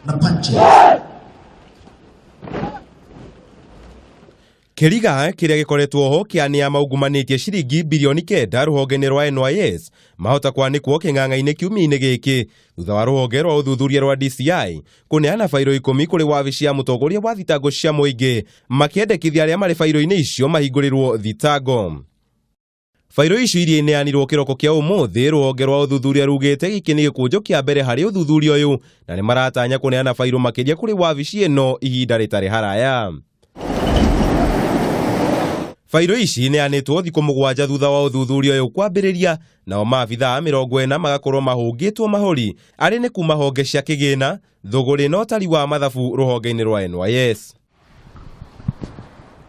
na punches. Kiriga kiria gikoretwo ho kiania maugumanĩtie ciringi bilioni 9 ruhonge-inĩ rwa NYS mahota kwanikwo king'ang'a-inĩ kiumia-inĩ gĩkĩ thutha wa ruhonge rwa uthuthuria rwa DCI kuneana bairo ikumi kuri wabici ya mutongoria wa thitango cia muingi makiendekithia aria mari bairo-inĩ icio mahingurirwo thitango. Bairo icio iria ineanirwo kiroko kia umuthi ruhonge rwa uthuthuria rugite giki ni gikunjo kia mbere hari uthuthuria uyu na ni maratanya kuneana bairo makiria kuri wabici ino ihinda ritari haraya. Bairo ici neanĩtwo thikũ 7 thutha wa uthuthuria uyu kwambĩrĩria nao maabithaa 40 magakorwo mahũngĩtwo mahori arĩ nĩ kuma honge cia kĩgĩna thũgũrĩ na ũtari wa mathabu rũhonge-inĩ rwa NYS.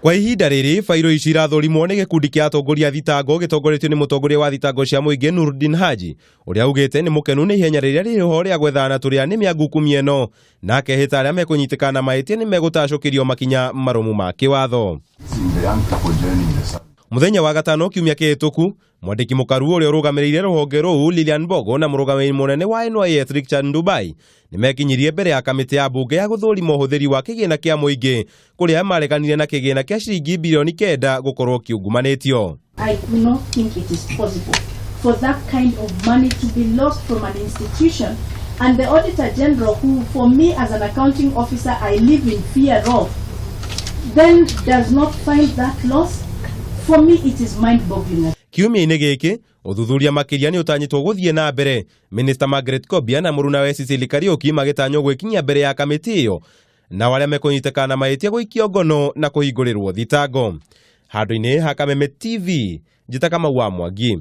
Kwa ihinda rĩrĩ bairo ici irathũrimwo nĩ gĩkundi kĩa atongoria thitango gĩtongoretio nĩ mutongoria wa thitango cia muingi ũrĩa augĩte nĩ mũkenu nĩ ihenya rĩrĩa rĩho rĩa gwethana tũrĩa nĩ ngukumio-ino na akehĩta arĩa mekũnyitĩkana na mahĩtia nĩ megũtacũkĩrio makinya marũmu ma kĩwatho. Muthenya wa gatano kiumia kĩhĩtũku mwandĩki mũkaru ũrĩa ũrũgamĩrĩire rũhonge rũu Lilian Mbogo na mũrũgamĩrĩri mũnene wa NYS Richard Ndubai nĩ mekinyirie mbere ya kamĩtĩ ya mbunge ya gũthũrima ũhũthĩri wa kĩgĩna kĩa muingi kũrĩa mareganire na kĩgĩna kĩa ciringi bilioni 9 gũkorwo kiungumanĩtio. I do not think it is possible for that kind of money to be lost from an institution, and the Auditor General, who for me as an accounting officer I live in fear of, then does not find that loss. For me it is mind-boggling. Kiumia-inĩ gĩkĩ uthuthuria makĩria nĩ ũtanyĩtwo gũthiĩ na mbere. Minister Margaret Kobia na mũruna wa Cecily Kariuki magĩtanywo gwĩkinyia mbere ya kamĩtĩ ĩyo na arĩa mekũnyitĩkana na mahĩtia gũikio ngono na kũhingũrĩrwo thitango. Handũ-inĩ ha Kameme TV, njĩta Kamau wa Mwangi.